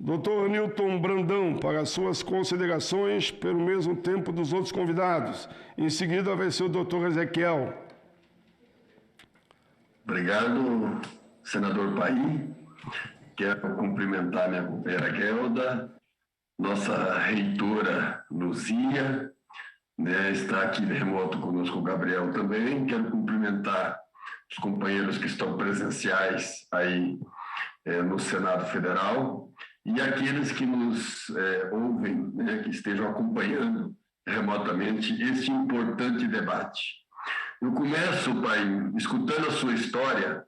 Dr. Newton Brandão, para suas considerações, pelo mesmo tempo dos outros convidados. Em seguida vai ser o Dr. Ezequiel. Obrigado, senador Paim. Quero cumprimentar minha companheira Guelda, nossa reitora Luzia, né, está aqui remoto conosco o Gabriel também. Quero cumprimentar os companheiros que estão presenciais aí no Senado Federal e aqueles que nos ouvem, né, que estejam acompanhando remotamente este importante debate. Eu começo, Paim, escutando a sua história,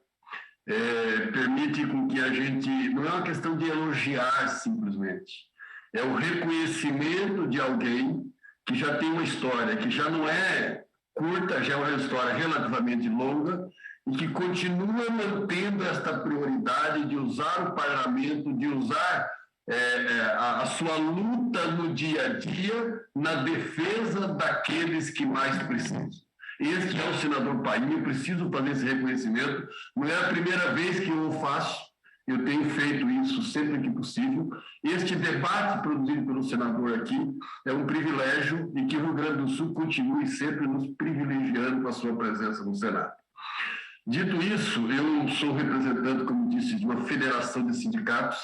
permite com que a gente... Não é uma questão de elogiar simplesmente, é o reconhecimento de alguém que já tem uma história, que já não é curta, já é uma história relativamente longa e que continua mantendo esta prioridade de usar o parlamento, de usar a sua luta no dia a dia na defesa daqueles que mais precisam. Este é o senador Paim, eu preciso fazer esse reconhecimento. Não é a primeira vez que eu o faço, eu tenho feito isso sempre que possível. Este debate produzido pelo senador aqui é um privilégio e que o Rio Grande do Sul continue sempre nos privilegiando com a sua presença no Senado. Dito isso, eu sou representante, como disse, de uma federação de sindicatos.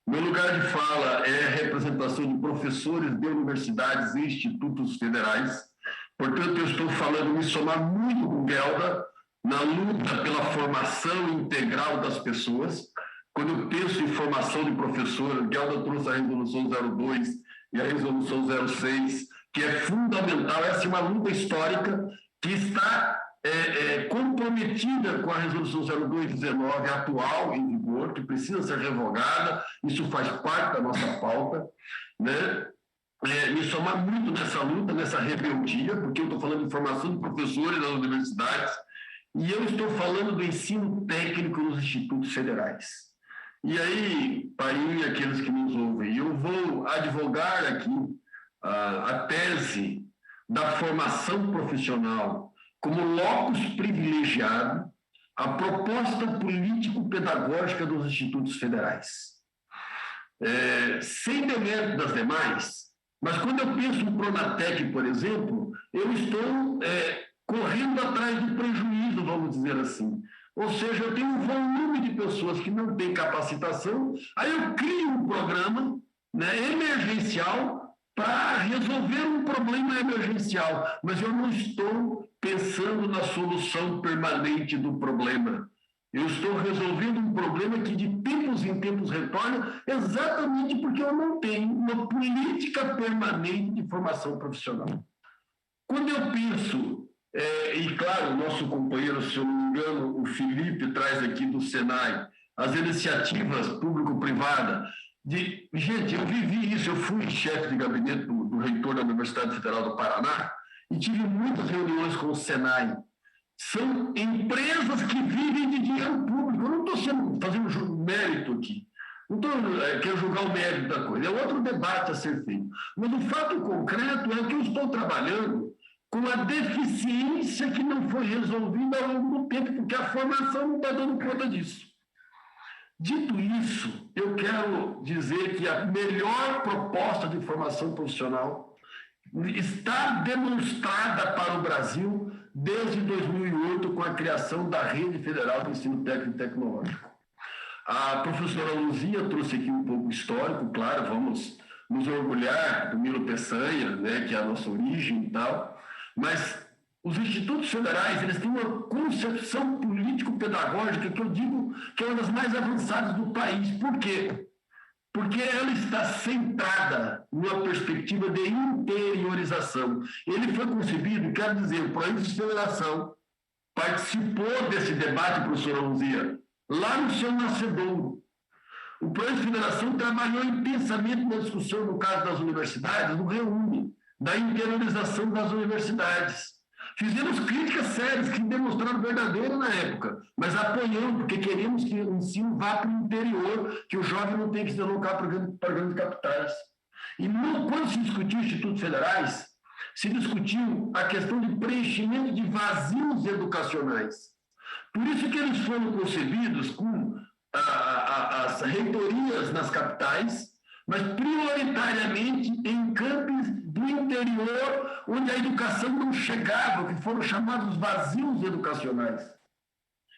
Meu lugar de fala é a representação de professores de universidades e institutos federais. Portanto, eu estou falando, me somar muito com Guelda na luta pela formação integral das pessoas. Quando eu penso em formação de professor, Guelda trouxe a Resolução 02 e a Resolução 06, que é fundamental. Essa é uma luta histórica que está comprometida com a Resolução 0219 atual, em vigor, que precisa ser revogada. Isso faz parte da nossa pauta, né? Me somar muito nessa luta, nessa rebeldia, porque eu estou falando de formação de professores das universidades e eu estou falando do ensino técnico nos institutos federais. E aí, Paim e aqueles que nos ouvem, eu vou advogar aqui a tese da formação profissional como locus privilegiado, a proposta político-pedagógica dos institutos federais. Sem demérito das demais, mas quando eu penso no Pronatec, por exemplo, eu estou correndo atrás do prejuízo, vamos dizer assim. Ou seja, eu tenho um volume de pessoas que não têm capacitação, aí eu crio um programa, né, emergencial para resolver um problema emergencial, mas eu não estou pensando na solução permanente do problema. Eu estou resolvendo um problema que de tempos em tempos retorna exatamente porque eu não tenho uma política permanente de formação profissional. Quando eu penso, e claro, o nosso companheiro, se eu não me engano, o Felipe traz aqui do Senai, as iniciativas público-privada, gente, eu vivi isso, eu fui chefe de gabinete do reitor da Universidade Federal do Paraná e tive muitas reuniões com o Senai. São empresas que vivem de dinheiro público. Eu não estou fazendo mérito aqui. Não quero julgar o mérito da coisa. É outro debate a ser feito. Mas o fato concreto é que eu estou trabalhando com a deficiência que não foi resolvida ao longo do tempo, porque a formação não está dando conta disso. Dito isso, eu quero dizer que a melhor proposta de formação profissional está demonstrada para o Brasil desde 2008, com a criação da Rede Federal de Ensino Técnico e Tecnológico. A professora Luzia trouxe aqui um pouco histórico, claro, vamos nos orgulhar do Milo Peçanha, né, que é a nossa origem e tal, mas os institutos federais, eles têm uma concepção político-pedagógica que eu digo que é uma das mais avançadas do país. Por quê? Porque ela está centrada numa perspectiva de interiorização. Ele foi concebido, quero dizer, o Projeto de Federação participou desse debate, professora Luzia, lá no seu nascedouro. O Projeto de Federação trabalhou intensamente na discussão, no caso das universidades, do reúne, da interiorização das universidades. Fizemos críticas sérias que demonstraram verdadeira na época, mas apoiamos, porque queremos que o ensino vá para o interior, que o jovem não tenha que se deslocar para grandes capitais. E quando se discutiu institutos federais, se discutiu a questão de preenchimento de vazios educacionais. Por isso que eles foram concebidos com as reitorias nas capitais, mas prioritariamente em campos do interior, onde a educação não chegava, que foram chamados vazios educacionais.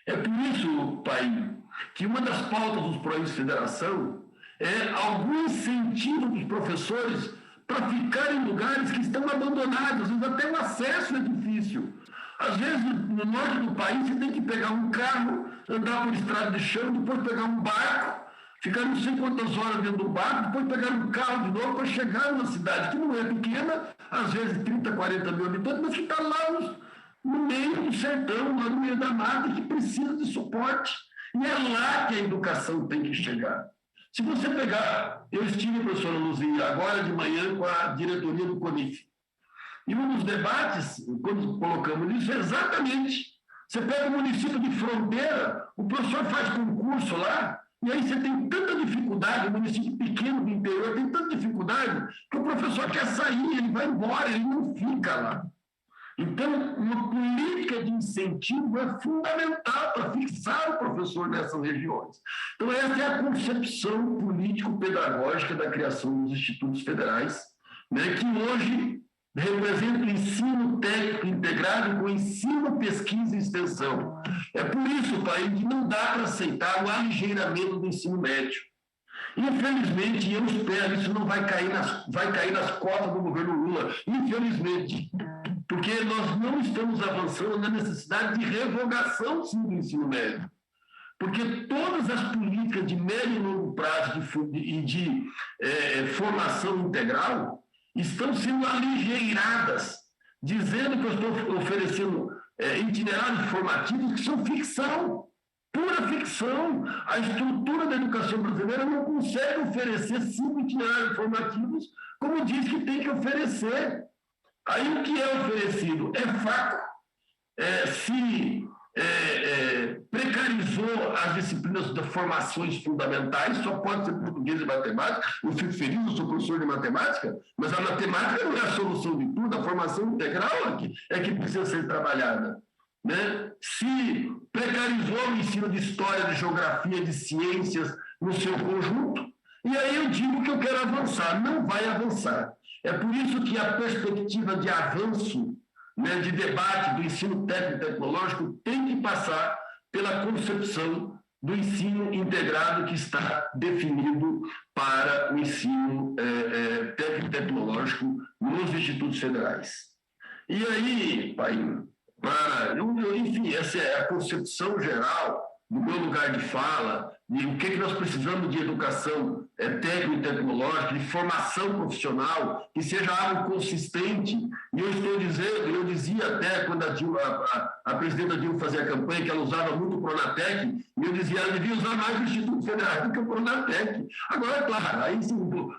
É por isso, pai, que uma das pautas dos projetos de federação é algum incentivo dos professores para ficar em lugares que estão abandonados, às vezes até o acesso é difícil. Às vezes, no norte do país, você tem que pegar um carro, andar por estrada de chão, depois pegar um barco, ficar não sei quantas horas dentro do barco, depois pegar um carro de novo para chegar numa cidade que não é pequena, às vezes 30, 40 mil habitantes, mas que está lá no meio do sertão, lá no meio da mata, que precisa de suporte. E é lá que a educação tem que chegar. Se você pegar, eu estive, professora Luzia, agora de manhã com a diretoria do CONIF, e um dos debates, quando colocamos isso, é exatamente, você pega o município de fronteira, o professor faz concurso lá, e aí você tem tanta dificuldade, o município pequeno do interior tem tanta dificuldade, que o professor quer sair, ele vai embora, ele não fica lá. Então, uma política de incentivo é fundamental para fixar o professor nessas regiões. Então, essa é a concepção político-pedagógica da criação dos institutos federais, né, que hoje representa o ensino técnico integrado com ensino, pesquisa e extensão. É por isso, pai, que não dá para aceitar o aligeiramento do ensino médio. Infelizmente, eu espero, isso não vai cair nas costas do governo Lula, infelizmente, porque nós não estamos avançando na necessidade de revogação, sim, do ensino médio. Porque todas as políticas de médio e longo prazo e de formação integral estão sendo aligeiradas, dizendo que eu estou oferecendo itinerários formativos que são ficção, pura ficção. A estrutura da educação brasileira não consegue oferecer 5 itinerários formativos como diz que tem que oferecer. Aí o que é oferecido é fraco, precarizou as disciplinas de formações fundamentais, só pode ser português e matemática. Eu fico feliz, eu sou professor de matemática, mas a matemática não é a solução de tudo, a formação integral é que precisa ser trabalhada. Né? Se precarizou o ensino de história, de geografia, de ciências no seu conjunto, e aí eu digo que eu quero avançar, não vai avançar. É por isso que a perspectiva de avanço, né, de debate do ensino técnico e tecnológico tem que passar pela concepção do ensino integrado que está definido para o ensino técnico e tecnológico nos institutos federais. E aí, Painho, enfim, essa é a concepção geral do meu lugar de fala, de o que nós precisamos de educação técnico e tecnológica, de formação profissional, que seja algo consistente. E eu estou dizendo, eu dizia até quando a presidenta Dilma fazia a campanha, que ela usava muito o Pronatec, e eu dizia, ela devia usar mais o Instituto Federal do que o Pronatec. Agora, é claro, aí sim,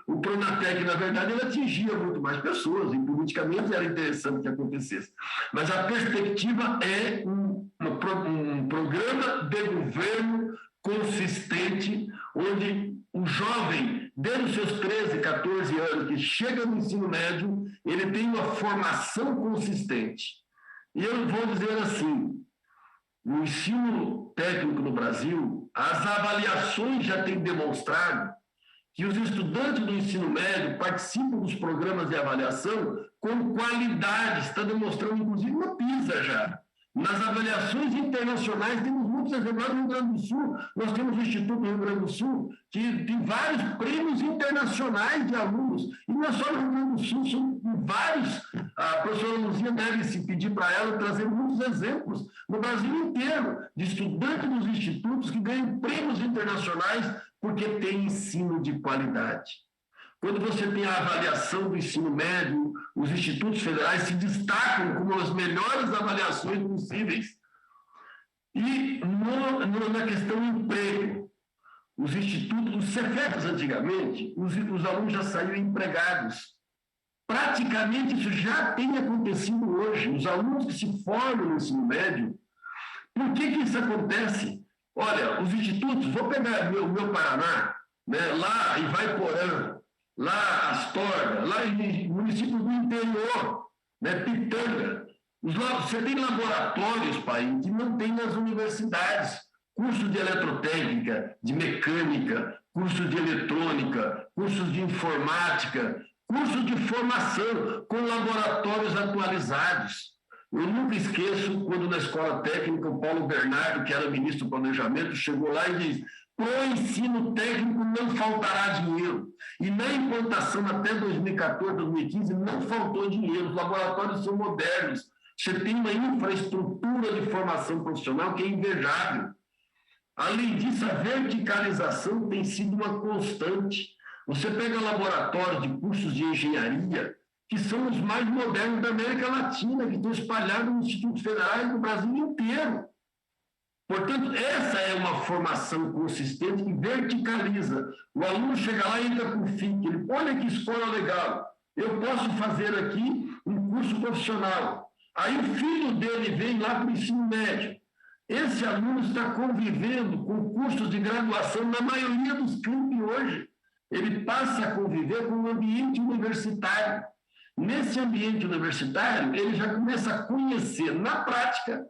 o Pronatec, na verdade, ele atingia muito mais pessoas, e politicamente era interessante que acontecesse. Mas a perspectiva é um programa de governo consistente, onde o jovem, desde os seus 13, 14 anos, que chega no ensino médio, ele tem uma formação consistente. E eu vou dizer assim, no ensino técnico no Brasil, as avaliações já têm demonstrado que os estudantes do ensino médio participam dos programas de avaliação com qualidade, está demonstrando, inclusive, no PISA já. Nas avaliações internacionais, temos muitos exemplares no Rio Grande do Sul. Nós temos o Instituto do Rio Grande do Sul, que tem vários prêmios internacionais de alunos. E não é só no Rio Grande do Sul, são vários. A professora Luzia deve se pedir para ela trazer muitos exemplos no Brasil inteiro, de estudantes dos institutos que ganham prêmios internacionais porque têm ensino de qualidade. Quando você tem a avaliação do ensino médio, os institutos federais se destacam como as melhores avaliações possíveis. E na questão do emprego, os institutos, os Cefeps antigamente, os alunos já saíram empregados. Praticamente isso já tem acontecido hoje. Os alunos que se formam no ensino médio, por que isso acontece? Olha, os institutos, vou pegar o meu Paraná, né, lá em Vaiporã, lá Astorga, lá em municípios do interior, né, Pitanga. Você tem laboratórios, pai, que não tem nas universidades, cursos de eletrotécnica, de mecânica, cursos de eletrônica, cursos de informática, cursos de formação com laboratórios atualizados. Eu nunca esqueço quando na escola técnica o Paulo Bernardo, que era ministro do Planejamento, chegou lá e disse: para o ensino técnico não faltará dinheiro. E na implantação até 2014, 2015, não faltou dinheiro. Os laboratórios são modernos. Você tem uma infraestrutura de formação profissional que é invejável. Além disso, a verticalização tem sido uma constante. Você pega laboratórios de cursos de engenharia, que são os mais modernos da América Latina, que estão espalhados nos institutos federais do Brasil inteiro. Portanto, essa é uma formação consistente que verticaliza. O aluno chega lá e entra com o FIC, ele, olha que escola legal, eu posso fazer aqui um curso profissional. Aí o filho dele vem lá para o ensino médio. Esse aluno está convivendo com cursos de graduação na maioria dos campi hoje. Ele passa a conviver com o ambiente universitário. Nesse ambiente universitário, ele já começa a conhecer na prática,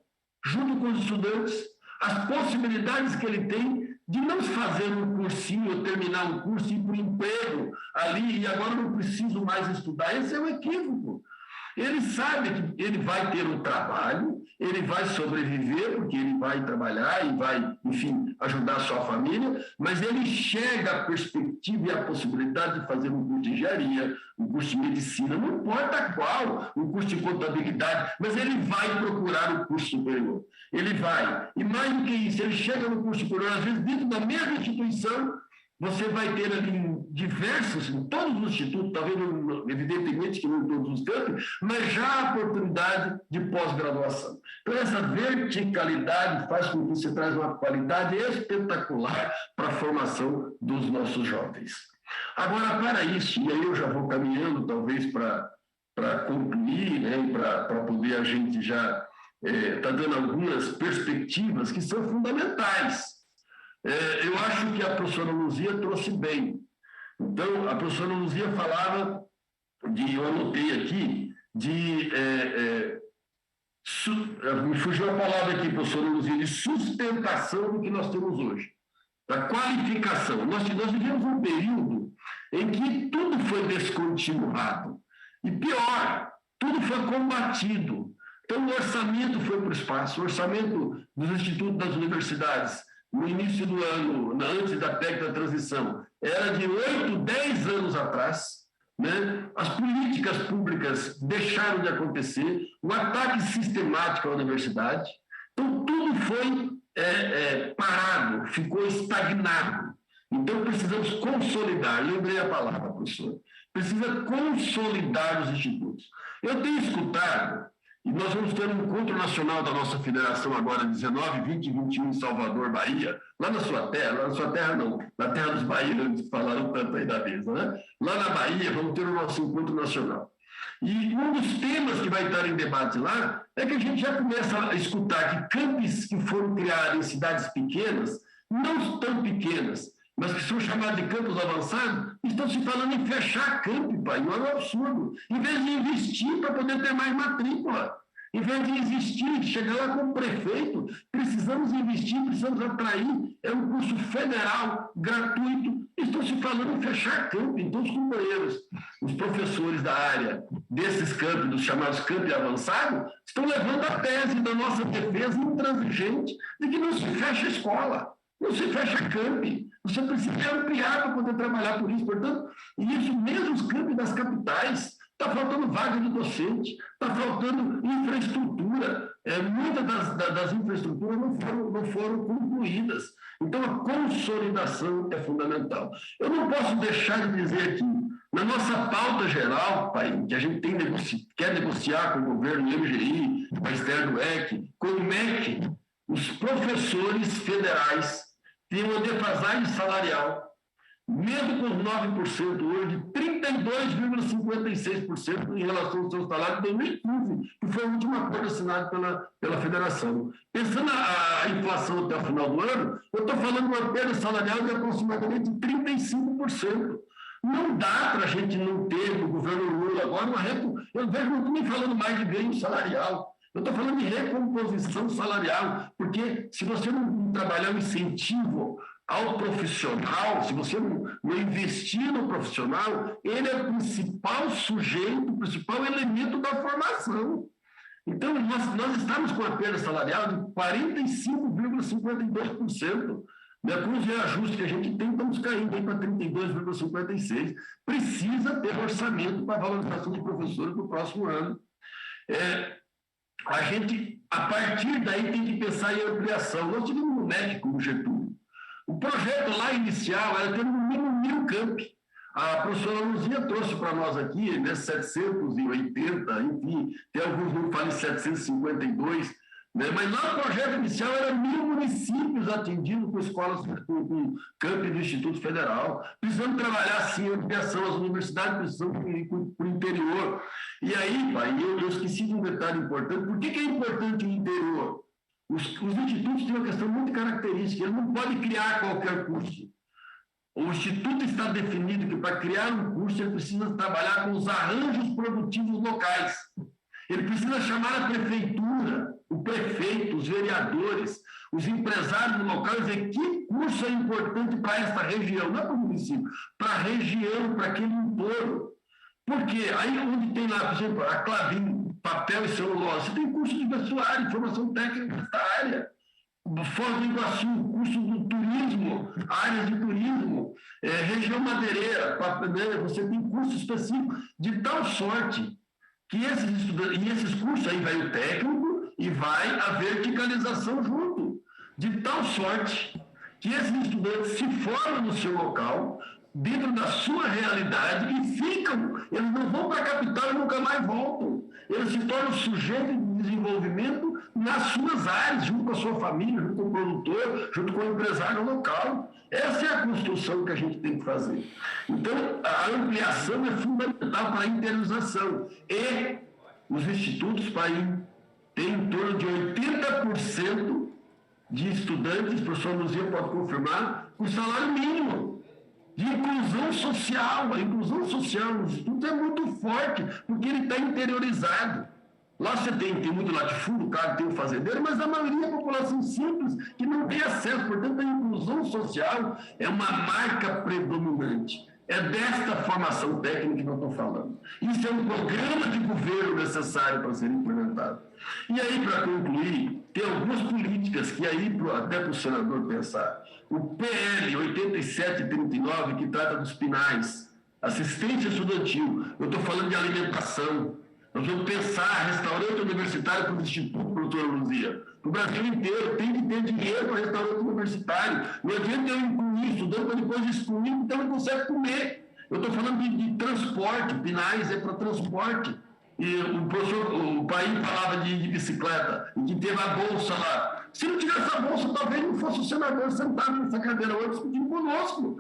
junto com os estudantes, as possibilidades que ele tem de não fazer um cursinho ou terminar um curso e ir para o emprego ali e agora não preciso mais estudar. Esse é um equívoco. Ele sabe que ele vai ter um trabalho, ele vai sobreviver, porque ele vai trabalhar e vai, enfim, ajudar a sua família, mas ele chega à perspectiva e à possibilidade de fazer um curso de engenharia, um curso de medicina, não importa qual, um curso de contabilidade, mas ele vai procurar o curso superior. Ele vai. E mais do que isso, ele chega no curso superior, às vezes dentro da mesma instituição, você vai ter ali diversos, em todos os institutos, talvez evidentemente que não em todos os campos, mas já a oportunidade de pós-graduação. Então, essa verticalidade faz com que você traz uma qualidade espetacular para a formação dos nossos jovens. Agora, para isso, e aí eu já vou caminhando, talvez, para concluir, né, para poder a gente já estar dando algumas perspectivas que são fundamentais. Eu acho que a professora Luzia trouxe bem. Então, a professora Luzia falava eu anotei aqui, me fugiu a palavra aqui, professora Luzia, de sustentação do que nós temos hoje, da qualificação. Nós vivemos um período em que tudo foi descontinuado. E pior, tudo foi combatido. Então, o orçamento foi para o espaço, o orçamento dos institutos das universidades, no início do ano, antes da PEC da transição, era de 8, 10 anos atrás, né? As políticas públicas deixaram de acontecer, o ataque sistemático à universidade, então tudo foi parado, ficou estagnado. Então precisamos consolidar, lembrei a palavra, professor, precisa consolidar os institutos. Eu tenho escutado, e nós vamos ter um encontro nacional da nossa federação agora, 19, 20 e 21 em Salvador, Bahia, lá na sua terra não, na terra dos baianos, que falaram tanto aí da mesa, né? Lá na Bahia vamos ter o nosso encontro nacional. E um dos temas que vai estar em debate lá é que a gente já começa a escutar que campos que foram criados em cidades pequenas, não tão pequenas, mas que são chamados de campos avançados, estão se falando em fechar campo, pai, não é um absurdo. Em vez de investir para poder ter mais matrícula, em vez de existir, chegar lá como prefeito, precisamos investir, precisamos atrair, é um curso federal, gratuito, estão se falando em fechar campo. Então, os companheiros, os professores da área desses campos, dos chamados campos avançados, estão levando a tese da nossa defesa intransigente de que não se fecha a escola, não se fecha campi. Você precisa ampliar para poder trabalhar por isso. Portanto, isso mesmo os campos das capitais, está faltando vaga de docente, está faltando infraestrutura. Muitas das infraestruturas não foram concluídas. Então, a consolidação é fundamental. Eu não posso deixar de dizer aqui, na nossa pauta geral, pai, que a gente quer negociar com o governo, o MGI, o Ministério do EC, com o MEC, os professores federais têm uma defasagem salarial, mesmo com os 9% hoje, de 32,56% em relação ao seu salário de 2015, que foi o último acordo assinado pela federação. Pensando a inflação até o final do ano, eu estou falando de uma perda salarial de aproximadamente 35%. Não dá para a gente não ter no governo Lula agora eu vejo não nem falando mais de ganho salarial. Eu estou falando de recomposição salarial, porque se você não que trabalhar o incentivo ao profissional. Se você não investir no profissional, ele é o principal sujeito, o principal elemento da formação. Então, nós estamos com a perda salarial de 45,52%. Com os reajustes que a gente tem, estamos caindo para 32,56%. Precisa ter orçamento para a valorização dos professores no próximo ano. A gente, a partir daí, tem que pensar em ampliação. Nós tivemos no MEC com o Getúlio. O projeto lá inicial era ter no mínimo 1.000 campi. A professora Luzia trouxe para nós aqui, né, 780, enfim, tem alguns números que falam em 752, né, mas lá o projeto inicial era 1.000 municípios atendidos com escolas, com campi do Instituto Federal. Precisamos trabalhar, sim, a ampliação, as universidades precisam ir para o interior. E aí, pai, eu esqueci de um detalhe importante. Por que é importante o interior? Os institutos têm uma questão muito característica, ele não pode criar qualquer curso. O Instituto está definido que para criar um curso ele precisa trabalhar com os arranjos produtivos locais. Ele precisa chamar a prefeitura, o prefeito, os vereadores, os empresários do local e dizer que curso é importante para esta região, não é para o município, para a região, para aquele entorno. Por quê? Aí onde tem lá, por exemplo, a Clabin, papel e celulose, você tem curso de vestuário, informação técnica nessa área. Foz do Iguaçu, curso do turismo, áreas de turismo, região madeireira, você tem curso específico de tal sorte que esses estudantes, e esses cursos aí vai o técnico e vai a verticalização junto, de tal sorte que esses estudantes se formam no seu local, dentro da sua realidade e ficam, eles não vão para a capital e nunca mais voltam. Eles se tornam sujeitos de desenvolvimento nas suas áreas, junto com a sua família, junto com o produtor, junto com o empresário local. Essa é a construção que a gente tem que fazer. Então, a ampliação é fundamental para a interiorização. E os institutos, têm em torno de 80% de estudantes, o professor Luzia pode confirmar, com salário mínimo. De inclusão social. A inclusão social nos estudos é muito forte, porque ele está interiorizado. Lá você tem muito latifúndio, o cara tem o fazendeiro, mas a maioria é a população simples, que não tem acesso. Portanto, a inclusão social é uma marca predominante. É desta formação técnica que eu estou falando. Isso é um programa de governo necessário para ser implementado. E aí, para concluir, tem algumas políticas que aí, até para o senador pensar. O PL 8739, que trata dos PNAES, assistência estudantil, eu estou falando de alimentação. Nós vamos pensar restaurante universitário para o Instituto, doutora Luzia. Para o Brasil inteiro, tem que ter dinheiro para restaurante universitário. Não adianta eu incluir estudante para depois excluir, então não consegue comer. Eu estou falando de transporte, PNAES é para transporte. E o país falava de bicicleta, e que teve a bolsa lá. Se não tivesse essa bolsa, talvez não fosse o senador sentado nessa cadeira hoje discutindo conosco.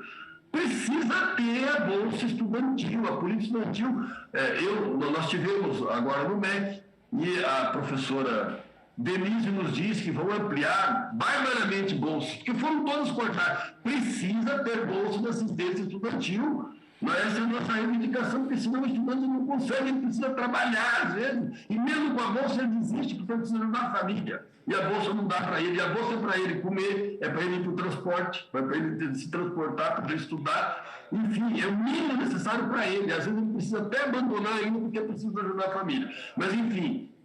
Precisa ter a bolsa estudantil, a política estudantil. Nós tivemos agora no MEC, e a professora Denise nos disse que vão ampliar barbaramente bolsas, porque foram todas cortadas. Precisa ter bolsa de assistência estudantil. Mas essa é a nossa reivindicação, porque senão o estudante não consegue, ele precisa trabalhar às vezes, e mesmo com a bolsa ele desiste, porque ele precisa ajudar a família, e a bolsa não dá para ele, e a bolsa é para ele comer, é para ele ir para o transporte, é para ele se transportar, para ele estudar, enfim, é o mínimo necessário para ele, às vezes ele precisa até abandonar ainda, porque precisa ajudar a família, mas enfim,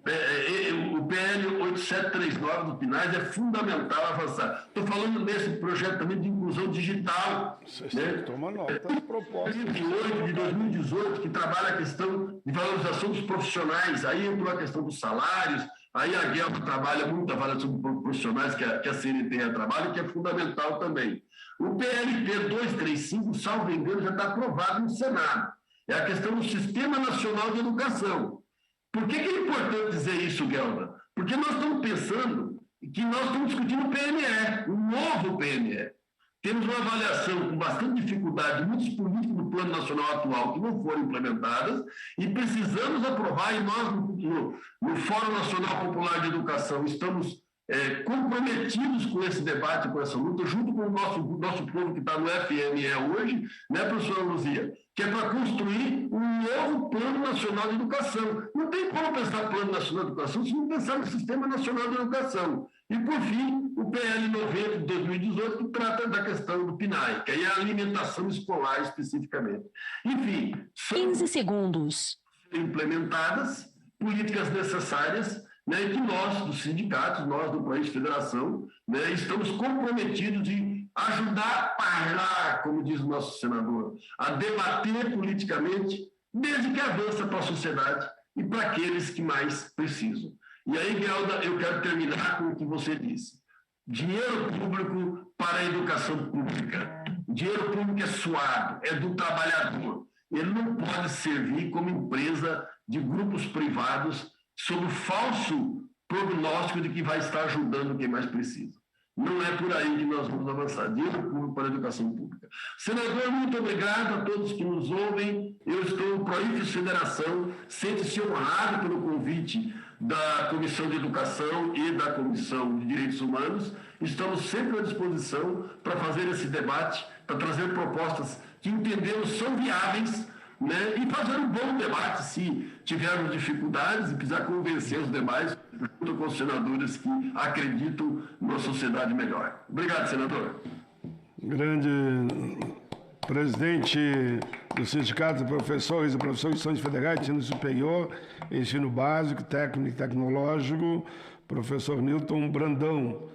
o PL 8739 do PNAES é fundamental avançar. Estou falando nesse projeto também de inclusão digital. Você toma nota da proposta. De 2018, que trabalha a questão de valorização dos profissionais. Aí entrou a questão dos salários, aí a Guelph trabalha muito a valorização dos profissionais que a CNT trabalha, que é fundamental também. O PLP 235, salvo engano, já está aprovado no Senado. É a questão do Sistema Nacional de Educação. Por que é importante dizer isso, Guelda? Porque nós estamos pensando que nós estamos discutindo o PNE, o novo PNE. Temos uma avaliação com bastante dificuldade de muitas políticas do Plano Nacional atual que não foram implementadas e precisamos aprovar, e nós, no Fórum Nacional Popular de Educação, estamos comprometidos com esse debate, com essa luta, junto com o nosso povo que está no FME hoje, né, professora Luzia? Que é para construir um novo o Plano Nacional de Educação. Não tem como pensar Plano Nacional de Educação se não pensar no Sistema Nacional de Educação. E, por fim, o PL 90 de 2018, que trata da questão do PNAE, que aí é a alimentação escolar especificamente. Enfim, são 15 segundos. implementadas políticas necessárias, né, e que nós, dos sindicatos, nós do país Federação, né, estamos comprometidos de ajudar a falar, como diz o nosso senador, a debater politicamente, desde que avança para a sociedade e para aqueles que mais precisam. E aí, Guelda, eu quero terminar com o que você disse. Dinheiro público para a educação pública. Dinheiro público é suado, é do trabalhador. Ele não pode servir como empresa de grupos privados sob o falso prognóstico de que vai estar ajudando quem mais precisa. Não é por aí que nós vamos avançar. Dinheiro público para a educação pública. Senador, muito obrigado a todos que nos ouvem. Eu estou no Proifes Federação, sente-se honrado pelo convite da Comissão de Educação e da Comissão de Direitos Humanos. Estamos sempre à disposição para fazer esse debate, para trazer propostas que entendemos são viáveis, né, e fazer um bom debate se tivermos dificuldades e precisar convencer os demais, junto com os senadores que acreditam numa sociedade melhor. Obrigado, senador. Grande presidente do Sindicato de Professores e Professores de Instituições Federais de Ensino Superior, Ensino Básico, Técnico e Tecnológico, professor Newton Brandão.